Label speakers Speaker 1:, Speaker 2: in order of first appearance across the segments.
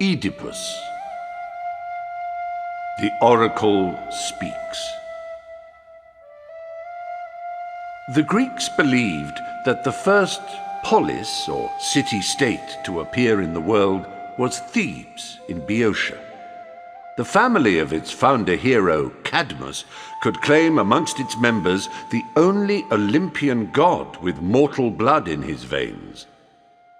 Speaker 1: Oedipus. The oracle speaks. The Greeks believed that the first polis, or city-state, to appear in the world was Thebes in Boeotia. The family of its founder hero, Cadmus, could claim amongst its members the only Olympian god with mortal blood in his veins.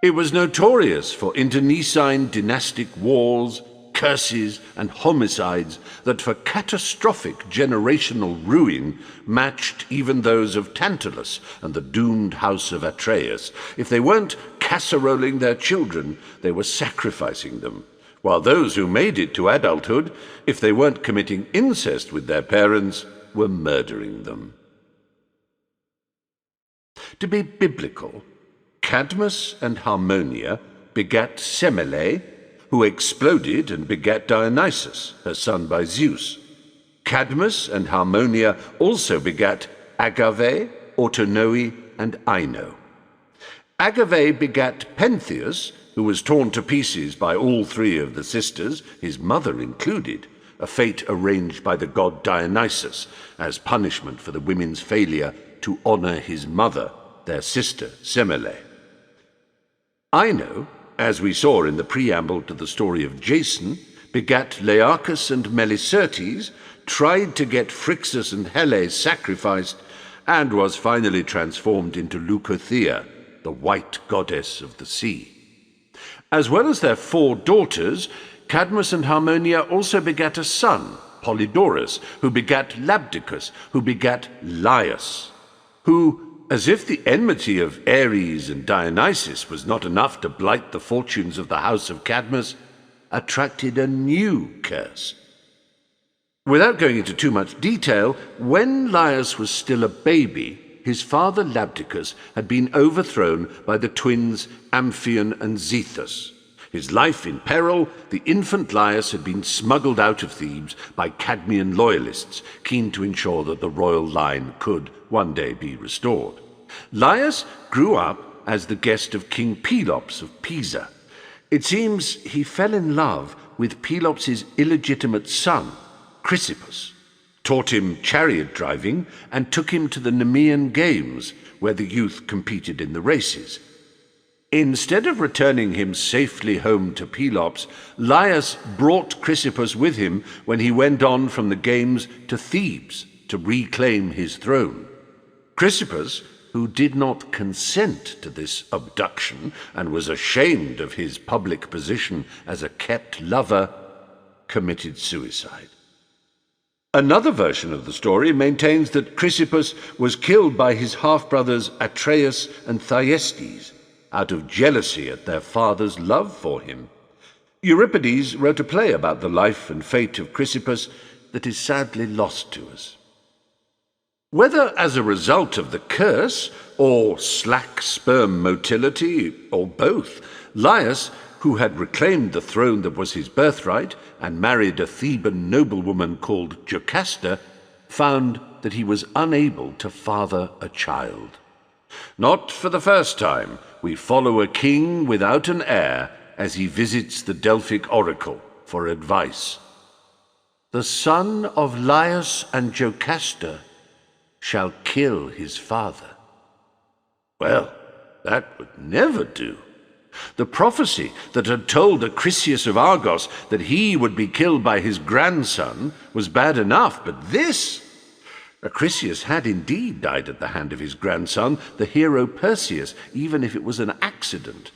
Speaker 1: It was notorious for internecine dynastic wars, curses, and homicides that for catastrophic generational ruin matched even those of Tantalus and the doomed house of Atreus. If they weren't casseroling their children, they were sacrificing them, while those who made it to adulthood, if they weren't committing incest with their parents, were murdering them. To be biblical, Cadmus and Harmonia begat Semele, who exploded and begat Dionysus, her son by Zeus. Cadmus and Harmonia also begat Agave, Autonoe, and Ino. Agave begat Pentheus, who was torn to pieces by all three of the sisters, his mother included, a fate arranged by the god Dionysus as punishment for the women's failure to honor his mother, their sister Semele. Ino, as we saw in the preamble to the story of Jason, begat Laerchus and Melicertes, tried to get Phrixus and Hele sacrificed, and was finally transformed into Leucothea, the white goddess of the sea. As well as their 4 daughters, Cadmus and Harmonia also begat a son, Polydorus, who begat Labdacus, who begat Laius, who, as if the enmity of Ares and Dionysus was not enough to blight the fortunes of the house of Cadmus, attracted a new curse. Without going into too much detail, when Laius was still a baby, his father Labdacus had been overthrown by the twins Amphion and Zethus. His life in peril, the infant Laius had been smuggled out of Thebes by Cadmean loyalists, keen to ensure that the royal line could one day be restored. Laius grew up as the guest of King Pelops of Pisa. It seems he fell in love with Pelops' illegitimate son, Chrysippus, taught him chariot driving, and took him to the Nemean Games, where the youth competed in the races. Instead of returning him safely home to Pelops, Laius brought Chrysippus with him when he went on from the games to Thebes to reclaim his throne. Chrysippus, who did not consent to this abduction and was ashamed of his public position as a kept lover, committed suicide. Another version of the story maintains that Chrysippus was killed by his half-brothers Atreus and Thyestes, out of jealousy at their father's love for him. Euripides wrote a play about the life and fate of Chrysippus that is sadly lost to us. Whether as a result of the curse, or slack sperm motility, or both, Laius, who had reclaimed the throne that was his birthright and married a Theban noblewoman called Jocasta, found that he was unable to father a child. Not for the first time, we follow a king without an heir as he visits the Delphic oracle for advice. The son of Laius and Jocasta shall kill his father. Well, that would never do. The prophecy that had told Acrisius of Argos that he would be killed by his grandson was bad enough, but this... Acrisius had indeed died at the hand of his grandson, the hero Perseus, even if it was an accident.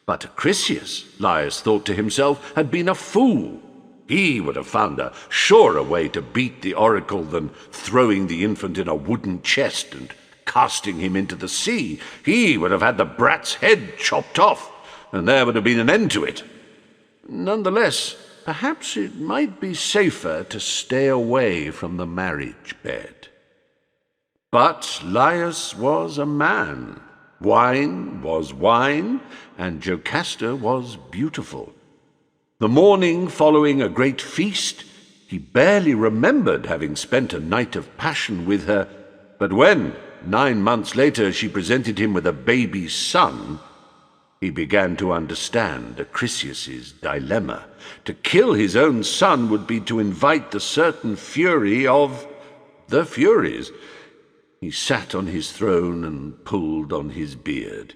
Speaker 1: But Acrisius, Laius thought to himself, had been a fool. He would have found a surer way to beat the oracle than throwing the infant in a wooden chest and casting him into the sea. He would have had the brat's head chopped off, and there would have been an end to it. Nonetheless, perhaps it might be safer to stay away from the marriage bed. But Laius was a man. Wine was wine, and Jocasta was beautiful. The morning following a great feast, he barely remembered having spent a night of passion with her, but when, 9 months later, she presented him with a baby son, He began to understand Acrisius's dilemma. To kill his own son would be to invite the certain fury of the Furies. He sat on his throne and pulled on his beard.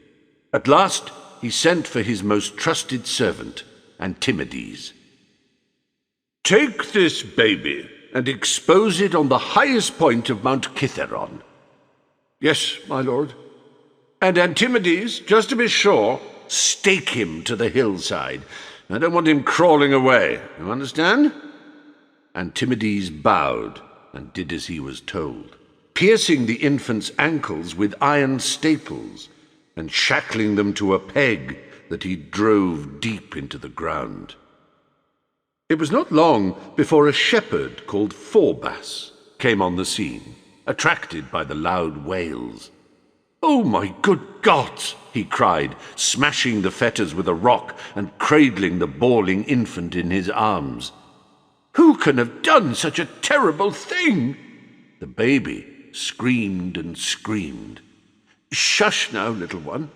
Speaker 1: At last he sent for his most trusted servant, Antimides. "Take this baby and expose it on the highest point of Mount Kithaeron." "Yes, my lord." "And Antimides, just to be sure, stake him to the hillside. I don't want him crawling away. You understand?" Antimides bowed and did as he was told, piercing the infant's ankles with iron staples and shackling them to a peg that he drove deep into the ground. It was not long before a shepherd called Phorbas came on the scene, attracted by the loud wails. "Oh, my good gods!" he cried, smashing the fetters with a rock and cradling the bawling infant in his arms. "Who can have done such a terrible thing?" The baby screamed and screamed. "Shush now, little one.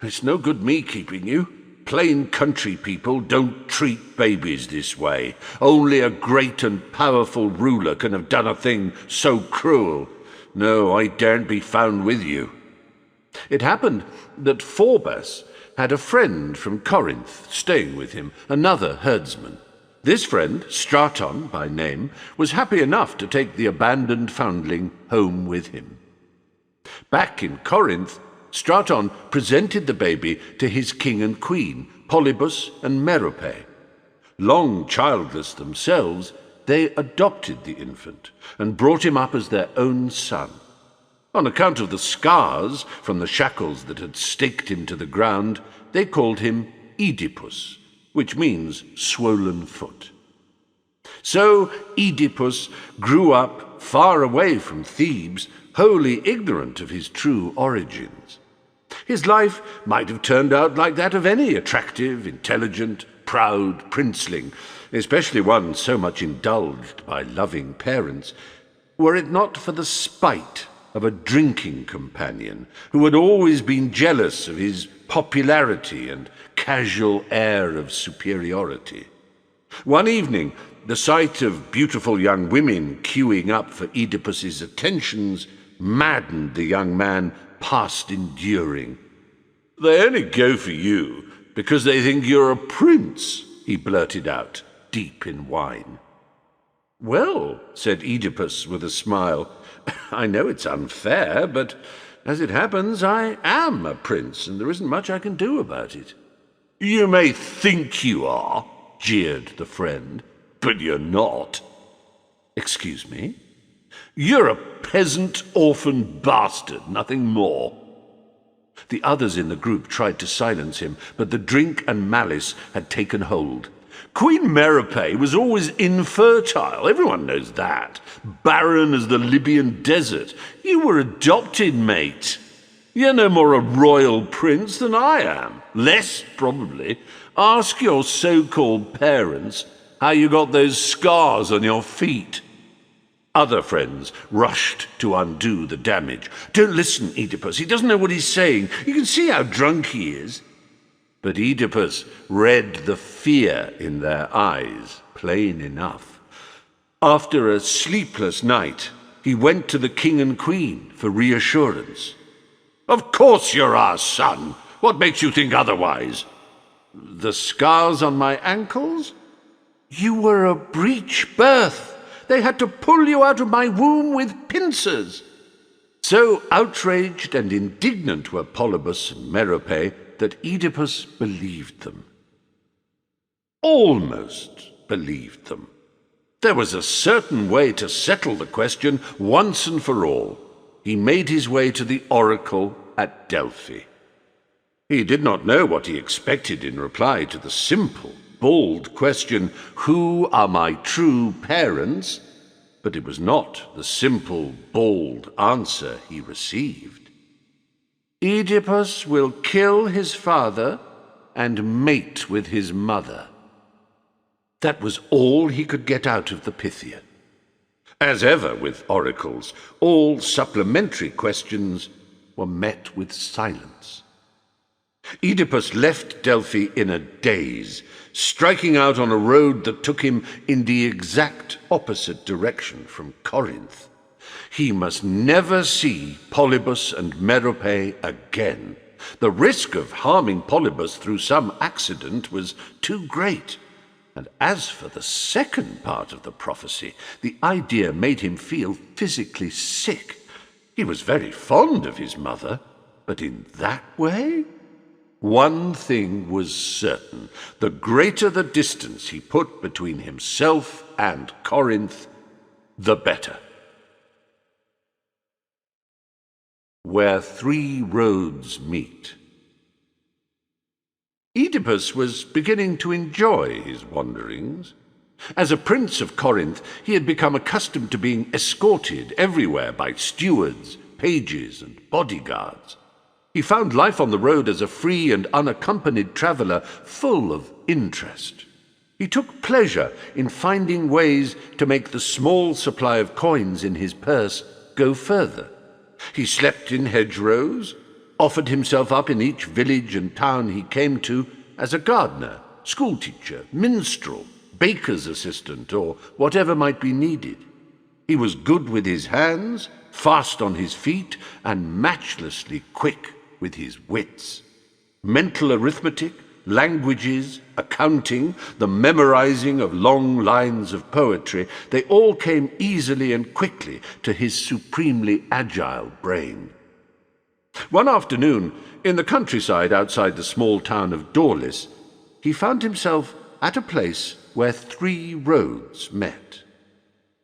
Speaker 1: It's no good me keeping you. Plain country people don't treat babies this way. Only a great and powerful ruler can have done a thing so cruel. No, I daren't be found with you." It happened that Phorbas had a friend from Corinth staying with him, another herdsman. This friend, Straton by name, was happy enough to take the abandoned foundling home with him. Back in Corinth, Straton presented the baby to his king and queen, Polybus and Merope. Long childless themselves, they adopted the infant and brought him up as their own son. On account of the scars from the shackles that had staked him to the ground, they called him Oedipus, which means swollen foot. So Oedipus grew up far away from Thebes, wholly ignorant of his true origins. His life might have turned out like that of any attractive, intelligent, proud princeling, especially one so much indulged by loving parents, were it not for the spite of a drinking companion who had always been jealous of his popularity and casual air of superiority. One evening, the sight of beautiful young women queuing up for Oedipus's attentions maddened the young man past enduring. "They only go for you because they think you're a prince," he blurted out, deep in wine. "Well," said Oedipus with a smile, "I know it's unfair, but as it happens, I am a prince, and there isn't much I can do about it." "You may think you are," jeered the friend, "but you're not." "Excuse me?" "You're a peasant orphan bastard, nothing more." The others in the group tried to silence him, but the drink and malice had taken hold. Queen Merope was always infertile, everyone knows that. Barren as the Libyan desert. You were adopted, mate. You're no more a royal prince than I am. Less, probably. Ask your so-called parents how you got those scars on your feet. Other friends rushed to undo the damage. "Don't listen, Oedipus. He doesn't know what he's saying. You can see how drunk he is." But Oedipus read the fear in their eyes, plain enough. After a sleepless night, he went to the king and queen for reassurance. "Of course you're our son. What makes you think otherwise?" "The scars on my ankles? You were a breech birth. They had to pull you out of my womb with pincers." So outraged and indignant were Polybus and Merope that Oedipus believed them. Almost believed them. There was a certain way to settle the question once and for all. He made his way to the oracle at Delphi. He did not know what he expected in reply to the simple, bald question, "Who are my true parents?" But it was not the simple, bald answer he received. "Oedipus will kill his father and mate with his mother." That was all he could get out of the Pythian. As ever with oracles, all supplementary questions were met with silence. Oedipus left Delphi in a daze, striking out on a road that took him in the exact opposite direction from Corinth. He must never see Polybus and Merope again. The risk of harming Polybus through some accident was too great. And as for the second part of the prophecy, the idea made him feel physically sick. He was very fond of his mother, but in that way? One thing was certain: the greater the distance he put between himself and Corinth, the better. Where three roads meet. Oedipus was beginning to enjoy his wanderings. As a prince of Corinth, he had become accustomed to being escorted everywhere by stewards, pages, and bodyguards. He found life on the road as a free and unaccompanied traveller full of interest. He took pleasure in finding ways to make the small supply of coins in his purse go further. He slept in hedgerows, offered himself up in each village and town he came to as a gardener, schoolteacher, minstrel, baker's assistant, or whatever might be needed. He was good with his hands, fast on his feet, and matchlessly quick with his wits. Mental arithmetic, languages, accounting, the memorizing of long lines of poetry, they all came easily and quickly to his supremely agile brain. One afternoon, in the countryside outside the small town of Daulis, he found himself at a place where three roads met.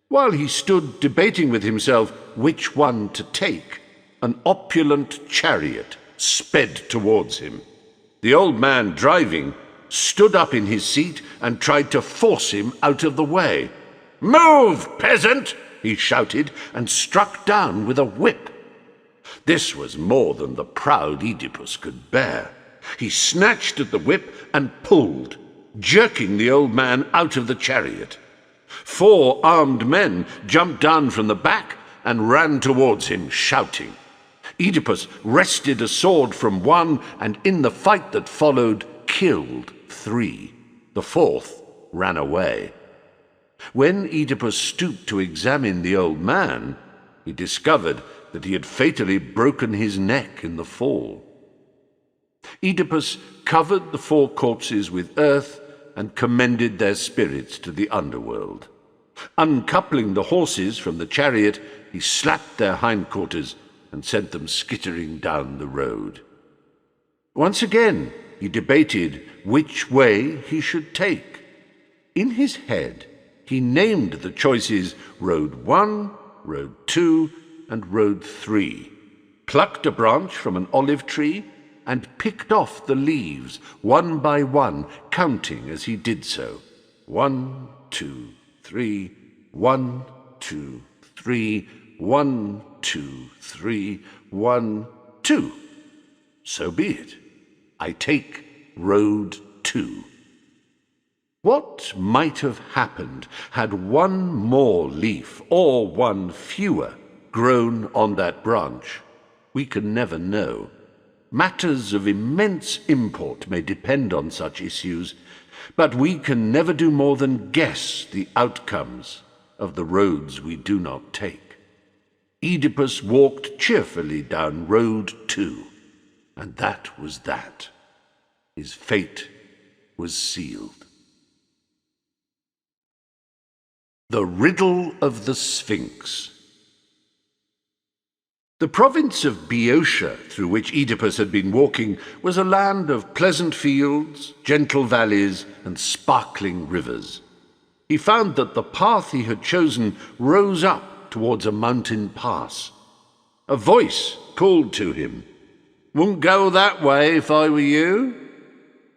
Speaker 1: While he stood debating with himself which one to take, an opulent chariot sped towards him. The old man driving stood up in his seat and tried to force him out of the way. "Move, peasant!" he shouted, and struck down with a whip. This was more than the proud Oedipus could bear. He snatched at the whip and pulled, jerking the old man out of the chariot. 4 armed men jumped down from the back and ran towards him, shouting. Oedipus wrested a sword from one, and in the fight that followed, killed 3. The 4th ran away. When Oedipus stooped to examine the old man, he discovered that he had fatally broken his neck in the fall. Oedipus covered the 4 corpses with earth and commended their spirits to the underworld. Uncoupling the horses from the chariot, he slapped their hindquarters and sent them skittering down the road. Once again he debated which way he should take. In his head he named the choices Road 1, Road 2, and Road 3, plucked a branch from an olive tree, and picked off the leaves one by one, counting as he did so. 1, 2, 3, 1, 2, 3, 1, 2, 3, 1, 2. So be it. I take Road 2. What might have happened had one more leaf, or one fewer, grown on that branch? We can never know. Matters of immense import may depend on such issues, but we can never do more than guess the outcomes of the roads we do not take. Oedipus walked cheerfully down Road 2, and that was that. His fate was sealed. The Riddle of the Sphinx. The province of Boeotia, through which Oedipus had been walking, was a land of pleasant fields, gentle valleys, and sparkling rivers. He found that the path he had chosen rose up towards a mountain pass. A voice called to him. "Wouldn't go that way if I were you."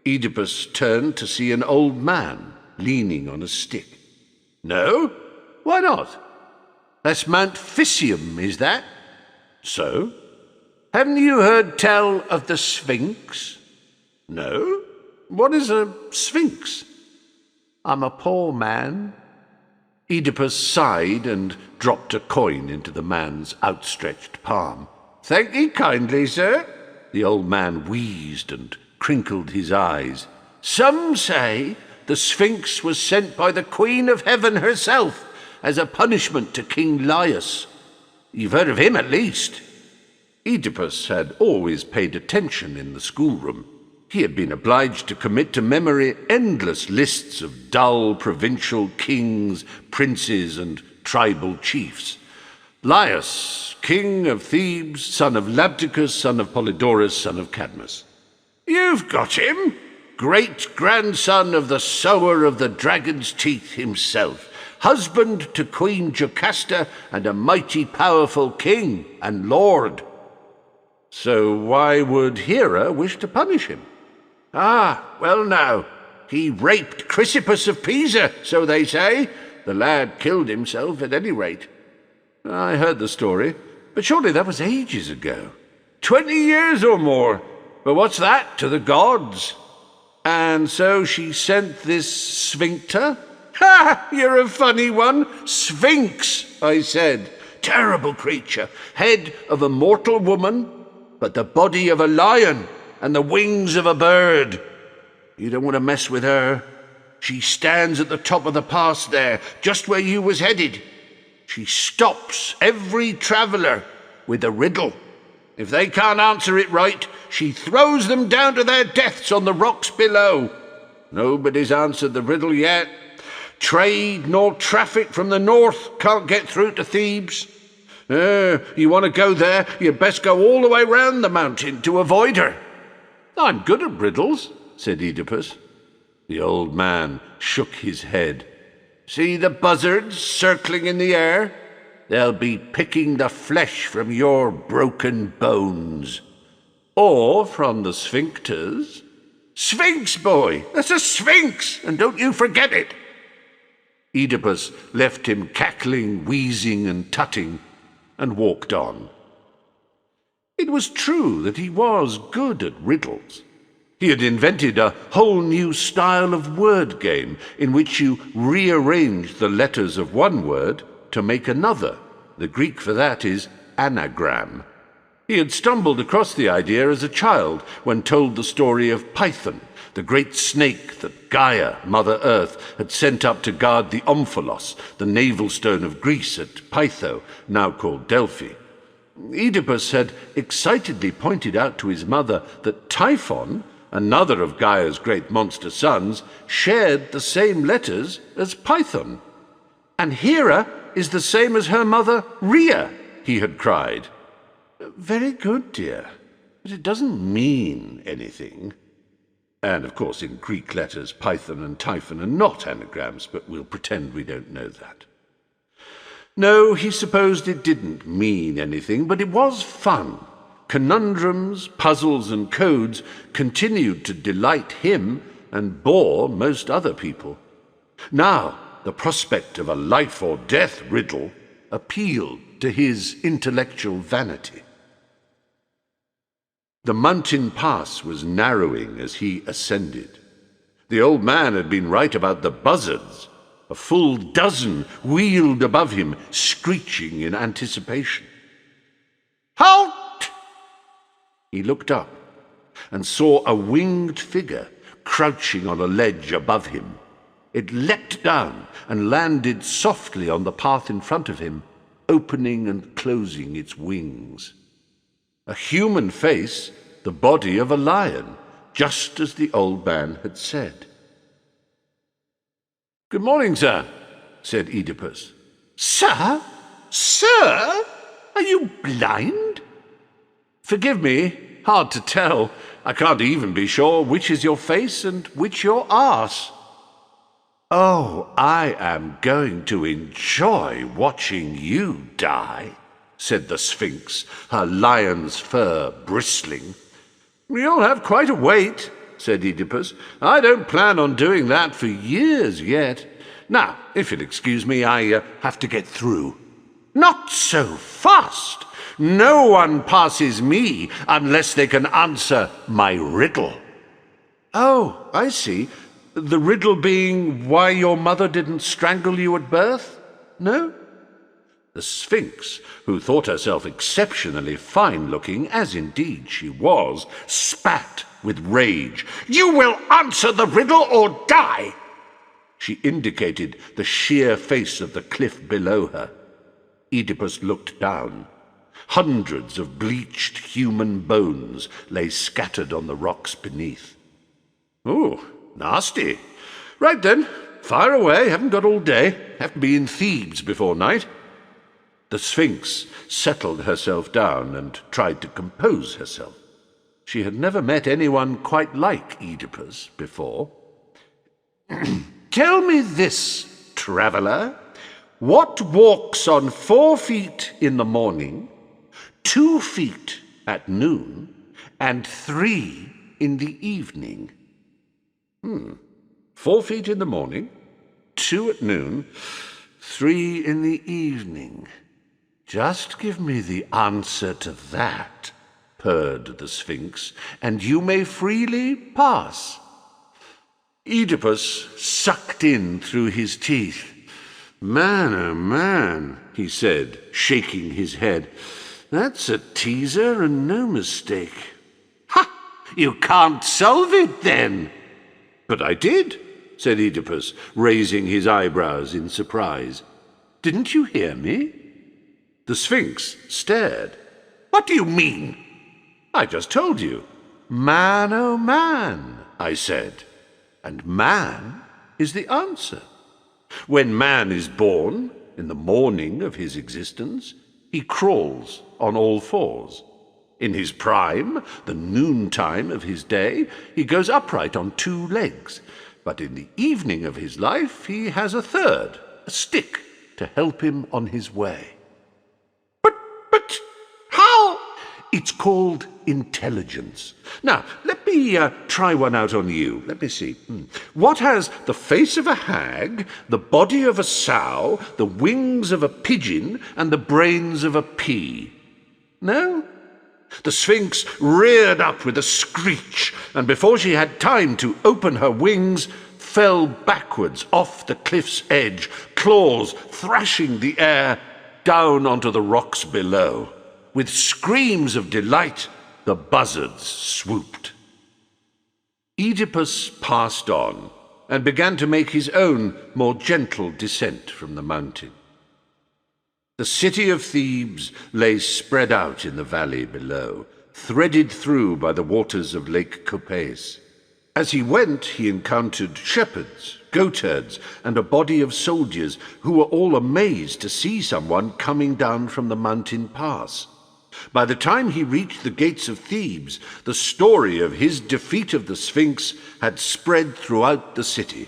Speaker 1: Oedipus turned to see an old man leaning on a stick. "No? Why not?" "That's Mount Phisium, is that?" "So? Haven't you heard tell of the Sphinx?" "No. What is a Sphinx?" "I'm a poor man." Oedipus sighed and dropped a coin into the man's outstretched palm. "Thank ye kindly, sir." The old man wheezed and crinkled his eyes. "Some say the Sphinx was sent by the Queen of Heaven herself as a punishment to King Laius. You've heard of him at least." Oedipus had always paid attention in the schoolroom. He had been obliged to commit to memory endless lists of dull provincial kings, princes, and tribal chiefs. Laius, king of Thebes, son of Labdacus, son of Polydorus, son of Cadmus. "You've got him! Great-grandson of the sower of the dragon's teeth himself, husband to Queen Jocasta, and a mighty powerful king and lord." "So why would Hera wish to punish him?" "Ah, well now, he raped Chrysippus of Pisa, so they say. The lad killed himself at any rate." "I heard the story, but surely that was ages ago." 20 years or more. But what's that to the gods?" "And so she sent this sphincter?" "Ha! You're a funny one. Sphinx, I said. Terrible creature, head of a mortal woman, but the body of a lion and the wings of a bird. You don't want to mess with her. She stands at the top of the pass there, just where you was headed. She stops every traveller with a riddle. If they can't answer it right, she throws them down to their deaths on the rocks below. Nobody's answered the riddle yet. Trade nor traffic from the north can't get through to Thebes. You want to go there, you'd best go all the way round the mountain to avoid her." "I'm good at riddles," said Oedipus. The old man shook his head. "See the buzzards circling in the air? They'll be picking the flesh from your broken bones. Or from the sphincters." "Sphinx, boy! That's a sphinx, and don't you forget it." Oedipus left him cackling, wheezing, and tutting, and walked on. It was true that he was good at riddles. He had invented a whole new style of word game in which you rearrange the letters of one word to make another. The Greek for that is anagram. He had stumbled across the idea as a child when told the story of Python, the great snake that Gaia, Mother Earth, had sent up to guard the Omphalos, the navel stone of Greece at Pytho, now called Delphi. Oedipus had excitedly pointed out to his mother that Typhon, another of Gaia's great monster sons, shared the same letters as Python. "And Hera is the same as her mother Rhea," he had cried. "Very good, dear, but it doesn't mean anything." And, of course, in Greek letters, Python and Typhon are not anagrams, but we'll pretend we don't know that. No, he supposed it didn't mean anything, but it was fun. Conundrums, puzzles, and codes continued to delight him and bore most other people. Now, the prospect of a life-or-death riddle appealed to his intellectual vanity. The mountain pass was narrowing as he ascended. The old man had been right about the buzzards. A full dozen wheeled above him, screeching in anticipation. "Halt!" He looked up and saw a winged figure crouching on a ledge above him. It leapt down and landed softly on the path in front of him, opening and closing its wings. A human face, the body of a lion, just as the old man had said. "Good morning, sir," said Oedipus. "Sir? Sir? Are you blind?" "Forgive me, hard to tell. I can't even be sure which is your face and which your arse." "Oh, I am going to enjoy watching you die," said the Sphinx, her lion's fur bristling. "You'll have quite a wait," said Oedipus. "I don't plan on doing that for years yet. Now, if you'll excuse me, I have to get through." "Not so fast! No one passes me unless they can answer my riddle." "Oh, I see. The riddle being why your mother didn't strangle you at birth? No?" The Sphinx, who thought herself exceptionally fine-looking, as indeed she was, spat with rage. "You will answer the riddle or die!" She indicated the sheer face of the cliff below her. Oedipus looked down. Hundreds of bleached human bones lay scattered on the rocks beneath. "Oh, nasty. Right then, fire away. Haven't got all day. Have to be in Thebes before night." The Sphinx settled herself down and tried to compose herself. She had never met anyone quite like Oedipus before. "Tell me this, traveller. What walks on 4 feet in the morning, 2 feet at noon, and 3 in the evening?" 4 feet in the morning, 2 at noon, 3 in the evening. "Just give me the answer to that," purred the Sphinx, "and you may freely pass." Oedipus sucked in through his teeth. "Man, oh man," he said, shaking his head. "That's a teaser and no mistake." "Ha! You can't solve it, then?" "But I did," said Oedipus, raising his eyebrows in surprise. "Didn't you hear me?" The Sphinx stared. "What do you mean?" "I just told you. Man, oh man, I said. And man is the answer. When man is born, in the morning of his existence, he crawls on all fours. In his prime, the noontime of his day, he goes upright on 2 legs. But in the evening of his life, he has a third, a stick, to help him on his way." But how? "It's called intelligence. Now, let me try one out on you. Let me see. What has the face of a hag, the body of a sow, the wings of a pigeon, and the brains of a pea? No?" The Sphinx reared up with a screech, and before she had time to open her wings, fell backwards off the cliff's edge, claws thrashing the air down onto the rocks below. With screams of delight, the buzzards swooped. Oedipus passed on and began to make his own more gentle descent from the mountain. The city of Thebes lay spread out in the valley below, threaded through by the waters of Lake Copais. As he went, he encountered shepherds, goatherds, and a body of soldiers who were all amazed to see someone coming down from the mountain pass. By the time he reached the gates of Thebes, the story of his defeat of the Sphinx had spread throughout the city.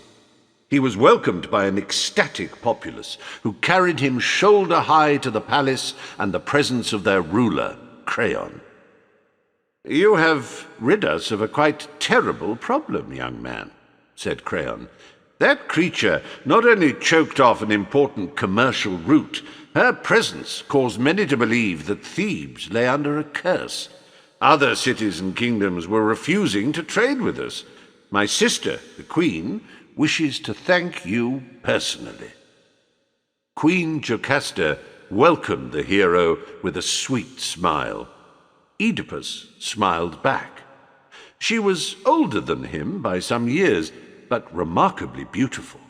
Speaker 1: He was welcomed by an ecstatic populace, who carried him shoulder high to the palace and the presence of their ruler, Creon. "You have rid us of a quite terrible problem, young man," said Creon. "That creature not only choked off an important commercial route, her presence caused many to believe that Thebes lay under a curse. Other cities and kingdoms were refusing to trade with us. My sister, the Queen, wishes to thank you personally." Queen Jocasta welcomed the hero with a sweet smile. Oedipus smiled back. She was older than him by some years, but remarkably beautiful.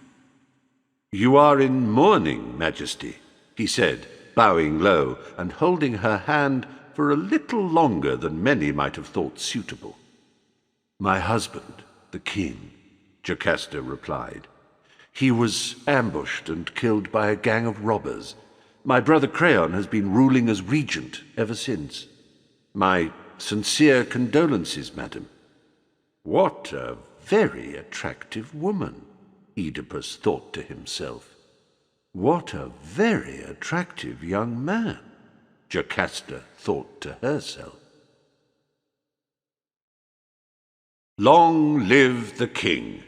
Speaker 1: "You are in mourning, Majesty," he said, bowing low and holding her hand for a little longer than many might have thought suitable. "My husband, the king," Jocasta replied. "He was ambushed and killed by a gang of robbers. My brother Creon has been ruling as regent ever since. My sincere condolences, madam." "What a very attractive woman," Oedipus thought to himself. "What a very attractive young man," Jocasta thought to herself. Long live the king!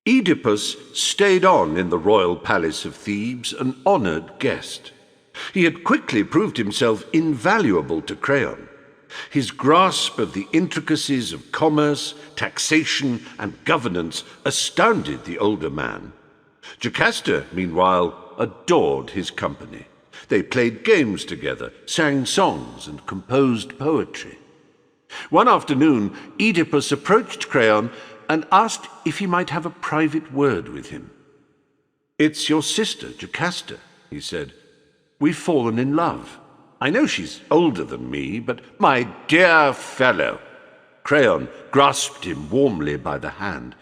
Speaker 1: Oedipus stayed on in the royal palace of Thebes, an honored guest. He had quickly proved himself invaluable to Creon. His grasp of the intricacies of commerce, taxation, and governance astounded the older man. Jocasta, meanwhile, adored his company. They played games together, sang songs, and composed poetry. One afternoon, Oedipus approached Creon and asked if he might have a private word with him. "It's your sister, Jocasta," he said. "We've fallen in love. I know she's older than me, but my dear fellow—" Creon grasped him warmly by the hand.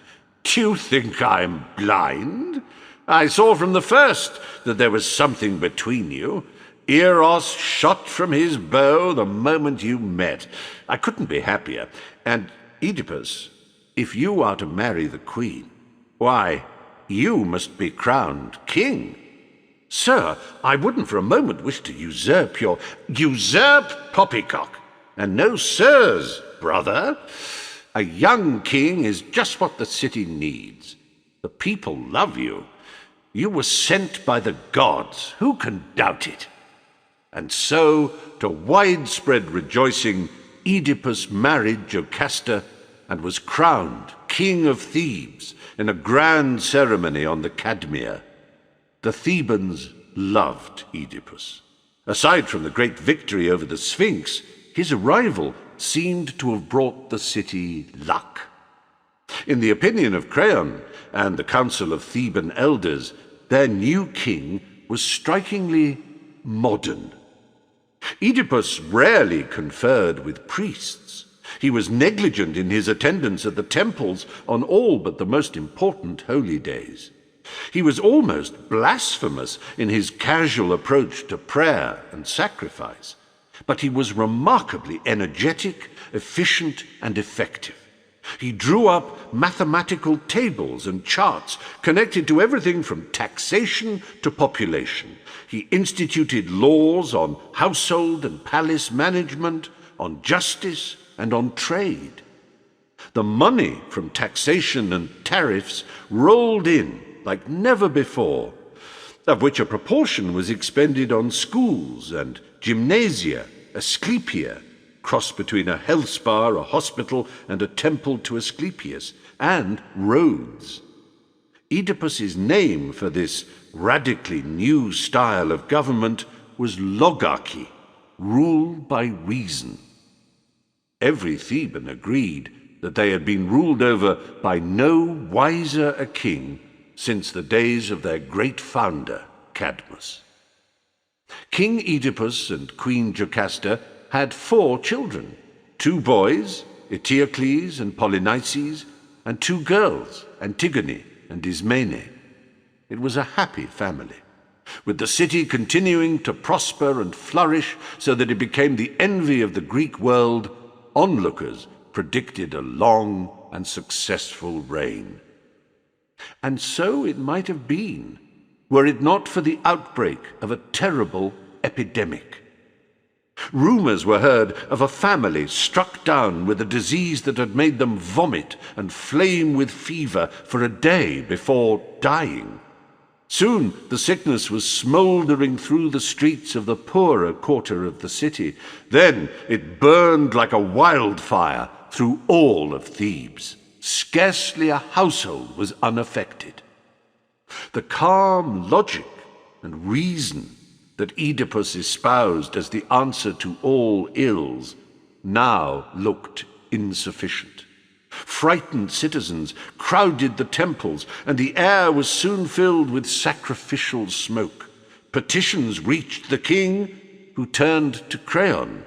Speaker 1: "Do you think I'm blind? I saw from the first that there was something between you. Eros shot from his bow the moment you met. I couldn't be happier. And, Oedipus, if you are to marry the queen, why, you must be crowned king. Sir, I wouldn't for a moment wish to usurp your—" "Usurp, poppycock! And no sirs, brother. A young king is just what the city needs. The people love you. You were sent by the gods. Who can doubt it?" And so, to widespread rejoicing, Oedipus married Jocasta and was crowned king of Thebes in a grand ceremony on the Cadmea. The Thebans loved Oedipus. Aside from the great victory over the Sphinx, his arrival seemed to have brought the city luck. In the opinion of Creon and the council of Theban elders, their new king was strikingly modern. Oedipus rarely conferred with priests. He was negligent in his attendance at the temples on all but the most important holy days. He was almost blasphemous in his casual approach to prayer and sacrifice, but he was remarkably energetic, efficient, and effective. He drew up mathematical tables and charts connected to everything from taxation to population. He instituted laws on household and palace management, on justice, and on trade. The money from taxation and tariffs rolled in like never before, of which a proportion was expended on schools and gymnasia, Asclepia, cross between a health spa, a hospital, and a temple to Asclepius, and roads. Oedipus's name for this radically new style of government was logarchy, rule by reason. Every Theban agreed that they had been ruled over by no wiser a king since the days of their great founder, Cadmus. King Oedipus and Queen Jocasta had 4 children, 2 boys, Eteocles and Polynices, and 2 girls, Antigone and Ismene. It was a happy family, with the city continuing to prosper and flourish so that it became the envy of the Greek world. Onlookers predicted a long and successful reign. And so it might have been, were it not for the outbreak of a terrible epidemic. Rumors were heard of a family struck down with a disease that had made them vomit and flame with fever for a day before dying. Soon the sickness was smouldering through the streets of the poorer quarter of the city. Then it burned like a wildfire through all of Thebes. Scarcely a household was unaffected. The calm logic and reason that Oedipus espoused as the answer to all ills now looked insufficient. Frightened citizens crowded the temples, and the air was soon filled with sacrificial smoke. Petitions reached the king, who turned to Creon.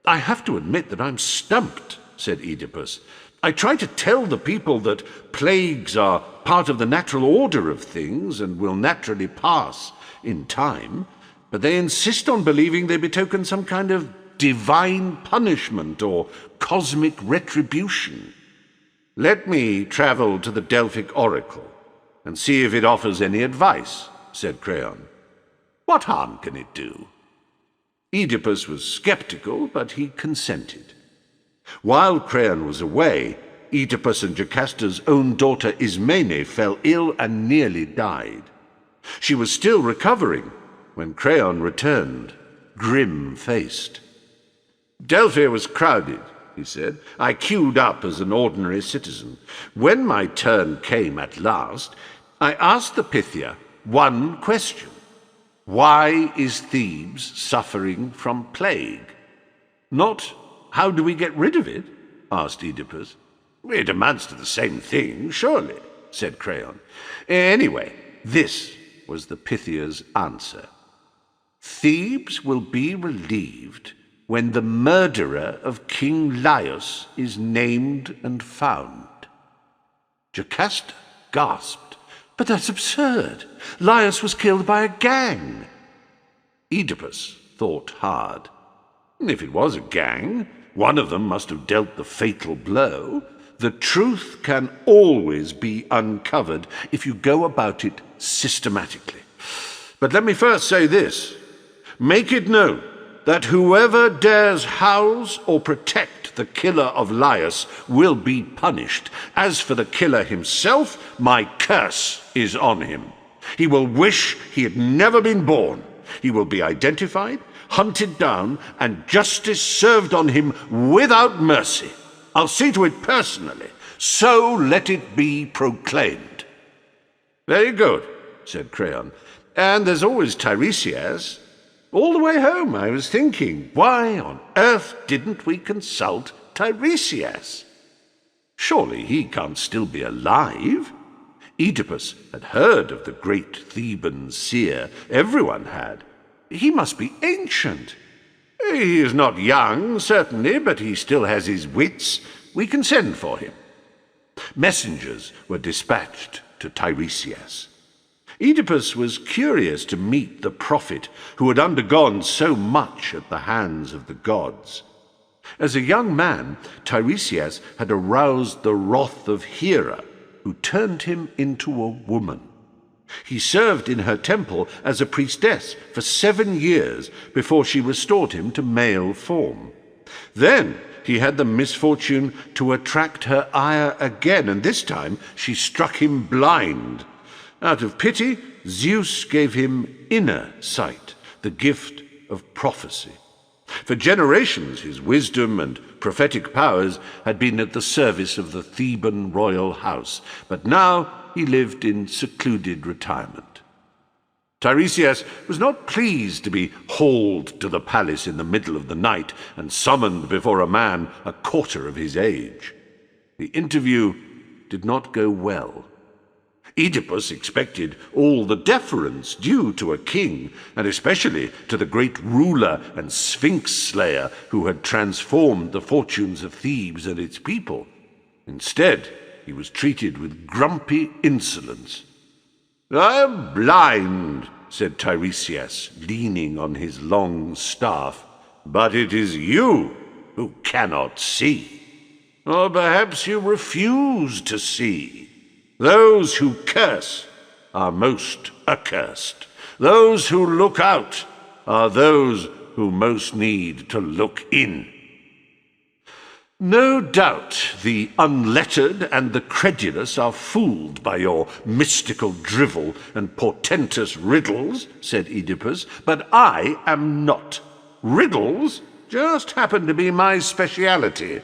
Speaker 1: "I have to admit that I'm stumped," said Oedipus. "I try to tell the people that plagues are part of the natural order of things and will naturally pass in time, but they insist on believing they betoken some kind of divine punishment or cosmic retribution. Let me travel to the Delphic oracle and see if it offers any advice," said Creon. "What harm can it do?" Oedipus was skeptical, but he consented. While Creon was away, Oedipus and Jocasta's own daughter Ismene fell ill and nearly died. She was still recovering when Creon returned, grim-faced. "Delphi was crowded," he said. "I queued up as an ordinary citizen. When my turn came at last, I asked the Pythia one question. Why is Thebes suffering from plague? Not, how do we get rid of it? Asked Oedipus. It amounts to the same thing, surely, said Creon. Anyway, this was the Pythia's answer. Thebes will be relieved when the murderer of King Laius is named and found. Jocasta gasped. But that's absurd. Laius was killed by a gang. Oedipus thought hard. If it was a gang, one of them must have dealt the fatal blow. The truth can always be uncovered if you go about it systematically. But let me first say this. Make it known that whoever dares house or protect the killer of Laius will be punished. As for the killer himself, my curse is on him. He will wish he had never been born. He will be identified, hunted down, and justice served on him without mercy. I'll see to it personally, so let it be proclaimed. Very good, said Creon. And there's always Tiresias. All the way home I was thinking, why on earth didn't we consult Tiresias? Surely he can't still be alive. Oedipus had heard of the great Theban seer. Everyone had. He must be ancient. He is not young, certainly, but he still has his wits. We can send for him. Messengers were dispatched to Tiresias. Oedipus was curious to meet the prophet who had undergone so much at the hands of the gods. As a young man, Tiresias had aroused the wrath of Hera, who turned him into a woman. He served in her temple as a priestess for 7 years before she restored him to male form. Then he had the misfortune to attract her ire again, and this time she struck him blind. Out of pity, Zeus gave him inner sight, the gift of prophecy. For generations his wisdom and prophetic powers had been at the service of the Theban royal house, but now he lived in secluded retirement. Tiresias was not pleased to be hauled to the palace in the middle of the night and summoned before a man a quarter of his age. The interview did not go well. Oedipus expected all the deference due to a king, and especially to the great ruler and sphinx-slayer who had transformed the fortunes of Thebes and its people. Instead, he was treated with grumpy insolence. "I am blind," said Tiresias, leaning on his long staff, "but it is you who cannot see. Or perhaps you refuse to see. Those who curse are most accursed. Those who look out are those who most need to look in." No doubt the unlettered and the credulous are fooled by your mystical drivel and portentous riddles, said Oedipus, but I am not. Riddles just happen to be my speciality.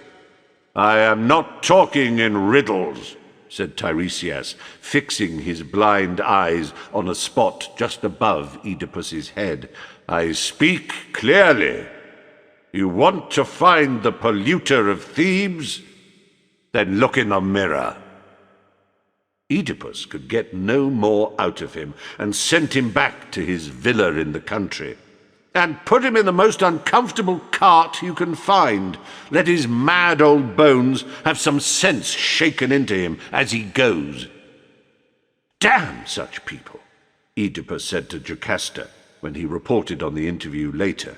Speaker 1: I am not talking in riddles, said Tiresias, fixing his blind eyes on a spot just above Oedipus's head. I speak clearly. You want to find the polluter of Thebes? Then look in the mirror. Oedipus could get no more out of him, and sent him back to his villa in the country. And put him in the most uncomfortable cart you can find. Let his mad old bones have some sense shaken into him as he goes. Damn such people, Oedipus said to Jocasta when he reported on the interview later.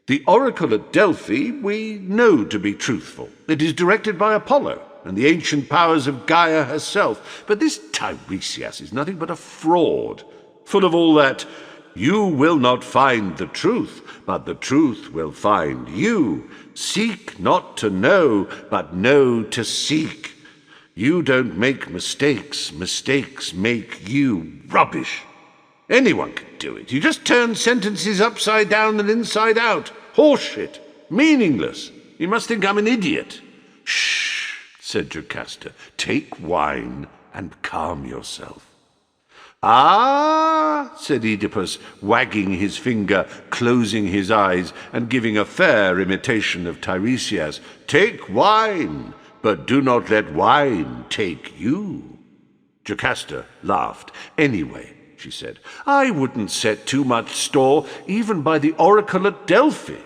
Speaker 1: The oracle at Delphi we know to be truthful. It is directed by Apollo and the ancient powers of Gaia herself. But this Tiresias is nothing but a fraud, full of all that you will not find the truth, but the truth will find you. Seek not to know, but know to seek. You don't make mistakes. Mistakes make you. Rubbish. Anyone can do it. You just turn sentences upside down and inside out. Horseshit. Meaningless. You must think I'm an idiot. Shh, said Jocasta. Take wine and calm yourself. "Ah," said Oedipus, wagging his finger, closing his eyes, and giving a fair imitation of Tiresias, "take wine, but do not let wine take you." Jocasta laughed. "Anyway," she said, "I wouldn't set too much store even by the oracle at Delphi.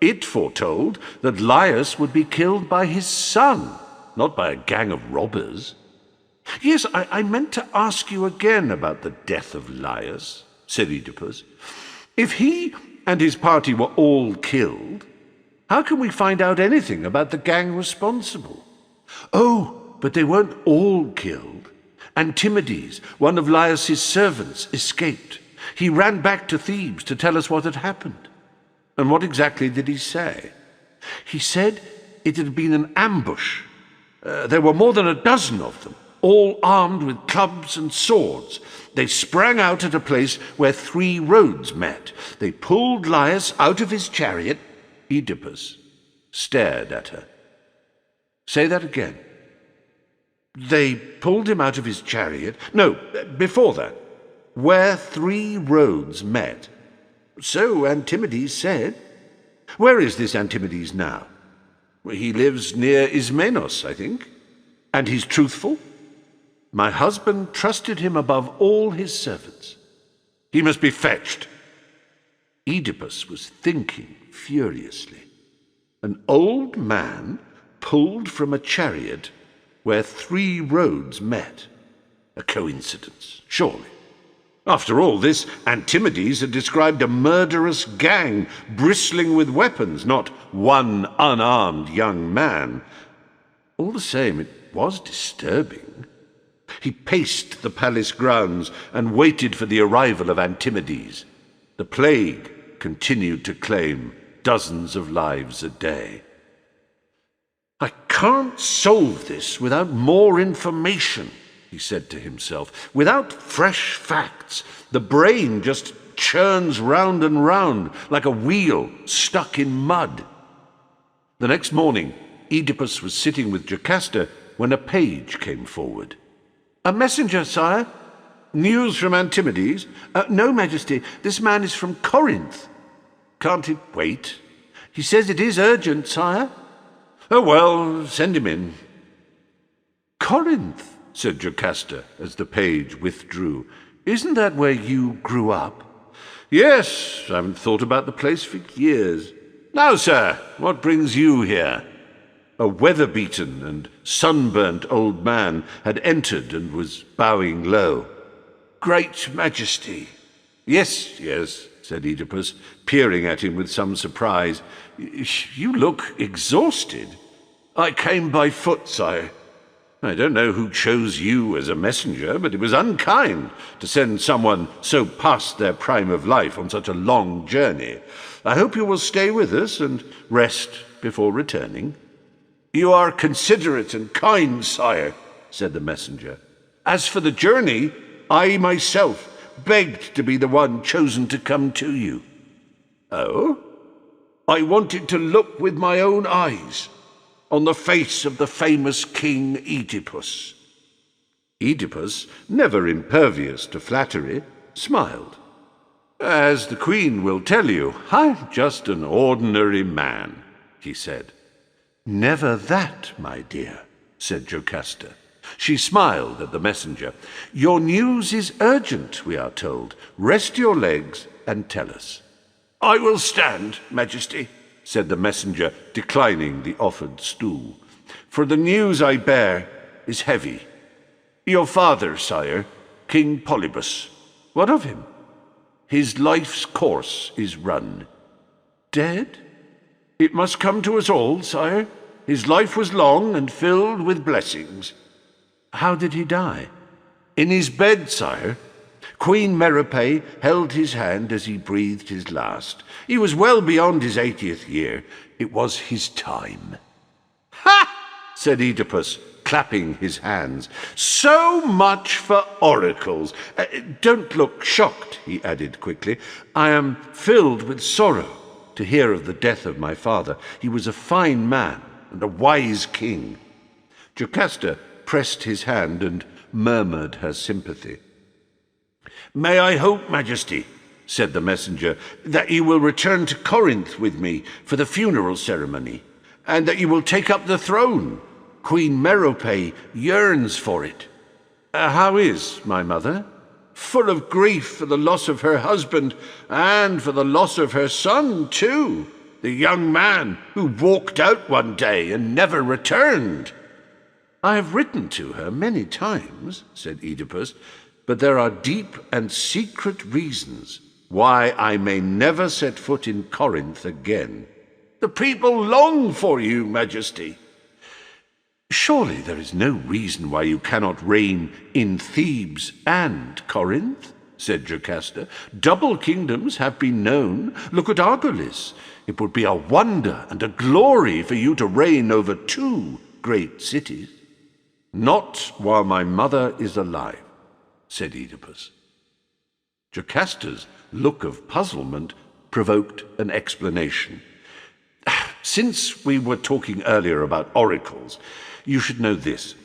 Speaker 1: It foretold that Laius would be killed by his son, not by a gang of robbers." "Yes, I meant to ask you again about the death of Laius," said Oedipus. "If he and his party were all killed, how can we find out anything about the gang responsible?" "Oh, but they weren't all killed. Antimides, one of Laius's servants, escaped. He ran back to Thebes to tell us what had happened." "And what exactly did he say?" "He said it had been an ambush. There were more than a dozen of them, all armed with clubs and swords. They sprang out at a place where 3 roads met. They pulled Laius out of his chariot." Oedipus stared at her. "Say that again." "They pulled him out of his chariot. No, before that. Where 3 roads met. So Antimides said." "Where is this Antimides now?" "He lives near Ismenos, I think." "And he's truthful?" "My husband trusted him above all his servants." "He must be fetched." Oedipus was thinking furiously. An old man pulled from a chariot where 3 roads met. A coincidence, surely. After all, this Antimides had described a murderous gang bristling with weapons, not one unarmed young man. All the same, it was disturbing. He paced the palace grounds and waited for the arrival of Antimides. The plague continued to claim dozens of lives a day. "I can't solve this without more information," he said to himself. "Without fresh facts, the brain just churns round and round like a wheel stuck in mud." The next morning, Oedipus was sitting with Jocasta when a page came forward. "A messenger, sire." "News from Antimides?" "No, Majesty. This man is from Corinth." "Can't it wait?" "He says it is urgent, sire." "Oh, well, send him in." "Corinth," said Jocasta as the page withdrew. "Isn't that where you grew up?" "Yes, I haven't thought about the place for years. Now, sir, what brings you here?" A weather-beaten and sunburnt old man had entered and was bowing low. "Great Majesty." Yes, said Oedipus, peering at him with some surprise. "You look exhausted." "I came by foot, sire." "I don't know who chose you as a messenger, but it was unkind to send someone so past their prime of life on such a long journey. I hope you will stay with us and rest before returning." "You are considerate and kind, sire," said the messenger. "As for the journey, I myself begged to be the one chosen to come to you." "Oh?" "I wanted to look with my own eyes on the face of the famous King Oedipus." Oedipus, never impervious to flattery, smiled. "As the Queen will tell you, I'm just an ordinary man," he said. "Never that, my dear," said Jocasta. She smiled at the messenger. "Your news is urgent, we are told. Rest your legs and tell us." "I will stand, Majesty," said the messenger, declining the offered stool. "For the news I bear is heavy. Your father, sire, King Polybus." "What of him?" "His life's course is run." "Dead?" "It must come to us all, sire. His life was long and filled with blessings." "How did he die?" "In his bed, sire. Queen Merope held his hand as he breathed his last. He was well beyond his 80th year. It was his time." "Ha!" said Oedipus, clapping his hands. "So much for oracles. Don't look shocked," he added quickly. "I am filled with sorrow to hear of the death of my father. He was a fine man and a wise king." Jocasta pressed his hand and murmured her sympathy. "May I hope, Majesty," said the messenger, "that you will return to Corinth with me for the funeral ceremony, and that you will take up the throne. Queen Merope yearns for it." "How is my mother?" "Full of grief for the loss of her husband, and for the loss of her son, too, the young man who walked out one day and never returned." "I have written to her many times," said Oedipus, "but there are deep and secret reasons why I may never set foot in Corinth again." "The people long for you, Majesty." "Surely there is no reason why you cannot reign in Thebes and Corinth," said Jocasta. "Double kingdoms have been known. Look at Argolis. It would be a wonder and a glory for you to reign over two great cities." "Not while my mother is alive," said Oedipus. Jocasta's look of puzzlement provoked an explanation. "Since we were talking earlier about oracles, you should know this.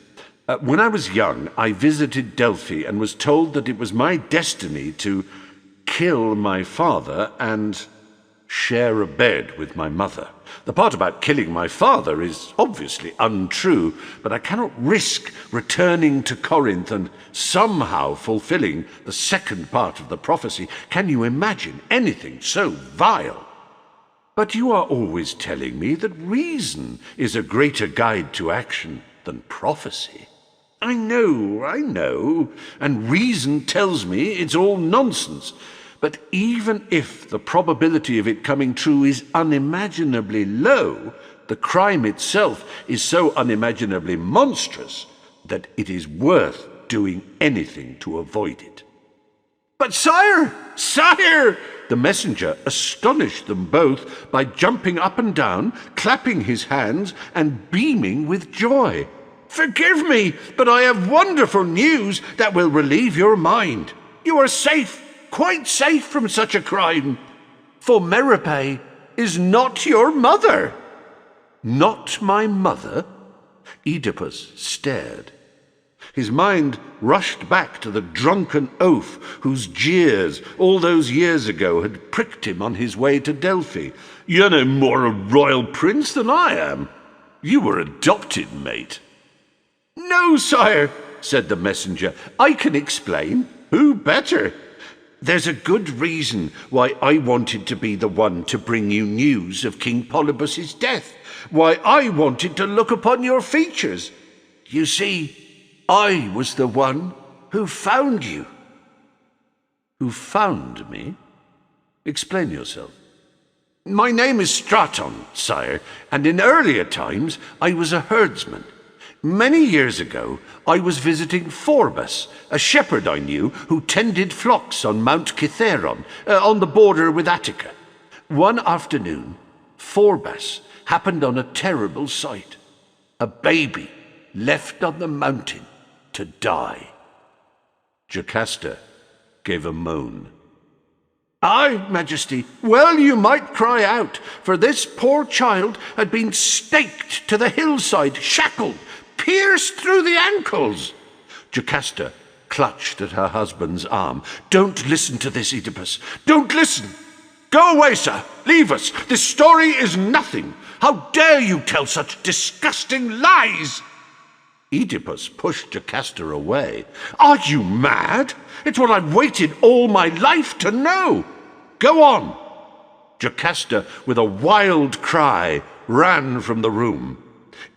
Speaker 1: When I was young, I visited Delphi and was told that it was my destiny to kill my father and share a bed with my mother. The part about killing my father is obviously untrue, but I cannot risk returning to Corinth and somehow fulfilling the second part of the prophecy. Can you imagine anything so vile? But you are always telling me that reason is a greater guide to action than prophecy." I know, and reason tells me it's all nonsense. But even if the probability of it coming true is unimaginably low, the crime itself is so unimaginably monstrous that it is worth doing anything to avoid it. "But sire, sire!" The messenger astonished them both by jumping up and down, clapping his hands, and beaming with joy. "Forgive me, but I have wonderful news that will relieve your mind. You are safe, quite safe from such a crime, for Merope is not your mother." "Not my mother?" Oedipus stared. His mind rushed back to the drunken oaf whose jeers all those years ago had pricked him on his way to Delphi. "You're no more a royal prince than I am. You were adopted, mate." "No, sire," said the messenger. "I can explain. Who better? There's a good reason why I wanted to be the one to bring you news of King Polybus's death, why I wanted to look upon your features. You see, I was the one who found you." "Who found me? Explain yourself." "My name is Straton, sire, and in earlier times I was a herdsman. Many years ago I was visiting Phorbas, a shepherd I knew who tended flocks on Mount Kithaeron, on the border with Attica. One afternoon, Phorbas happened on a terrible sight. A baby left on the mountain to die." Jocasta gave a moan. "Aye, Majesty, well you might cry out, for this poor child had been staked to the hillside, shackled, pierced through the ankles." Jocasta clutched at her husband's arm. "Don't listen to this, Oedipus. Don't listen. Go away, sir. Leave us. This story is nothing. How dare you tell such disgusting lies?" Oedipus pushed Jocasta away. "Are you mad? It's what I've waited all my life to know. Go on." Jocasta, with a wild cry, ran from the room.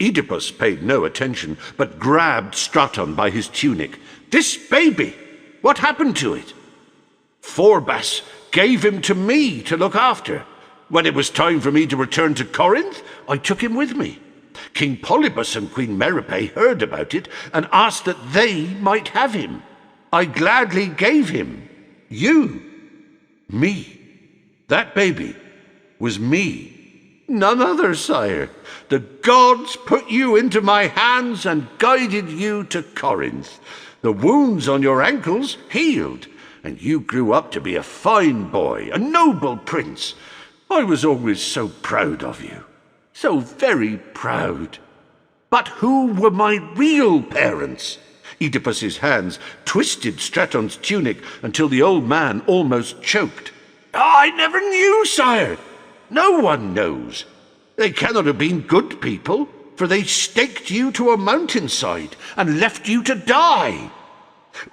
Speaker 1: Oedipus paid no attention, but grabbed Straton by his tunic. "This baby, what happened to it?" "Phorbas gave him to me to look after. When it was time for me to return to Corinth, I took him with me. King Polybus and Queen Merope heard about it and asked that they might have him. I gladly gave him. You. Me. That baby was me. None other, sire. The gods put you into my hands and guided you to Corinth. The wounds on your ankles healed, and you grew up to be a fine boy, a noble prince. I was always so proud of you. So very proud. But who were my real parents? Oedipus's hands twisted Straton's tunic until the old man almost choked. "I never knew, sire. No one knows. They cannot have been good people, for they staked you to a mountainside and left you to die.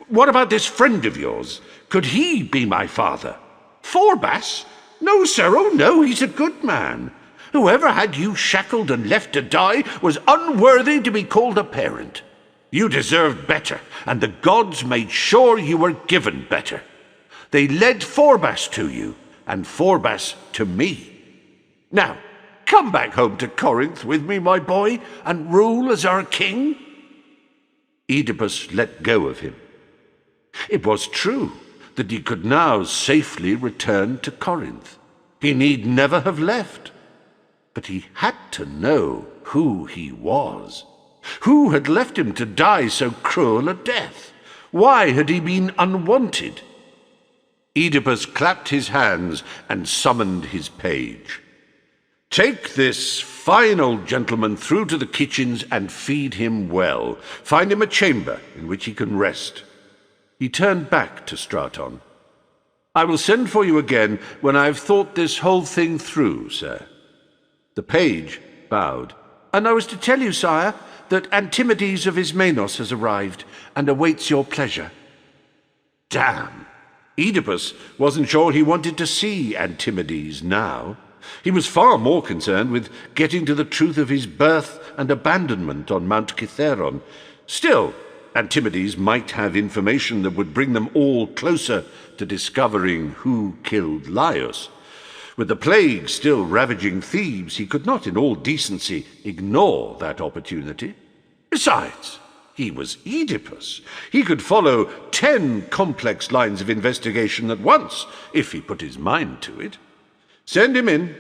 Speaker 1: What about this friend of yours? Could he be my father? Phorbas? No, sir, oh no, he's a good man. Whoever had you shackled and left to die was unworthy to be called a parent. You deserved better, and the gods made sure you were given better. They led Phorbas to you, and Phorbas to me. Now, come back home to Corinth with me, my boy, and rule as our king." Oedipus let go of him. It was true that he could now safely return to Corinth. He need never have left. But he had to know who he was. Who had left him to die so cruel a death? Why had he been unwanted? Oedipus clapped his hands and summoned his page. "Take this fine old gentleman through to the kitchens and feed him well. Find him a chamber in which he can rest." He turned back to Straton. "I will send for you again when I have thought this whole thing through, sir." The page bowed. "And I was to tell you, sire, that Antimedes of Ismanos has arrived and awaits your pleasure." Damn! Oedipus wasn't sure he wanted to see Antimedes now. He was far more concerned with getting to the truth of his birth and abandonment on Mount Kithaeron. Still, Antimedes might have information that would bring them all closer to discovering who killed Laius. With the plague still ravaging Thebes, he could not in all decency ignore that opportunity. Besides, he was Oedipus. He could follow 10 complex lines of investigation at once, if he put his mind to it. Send him in.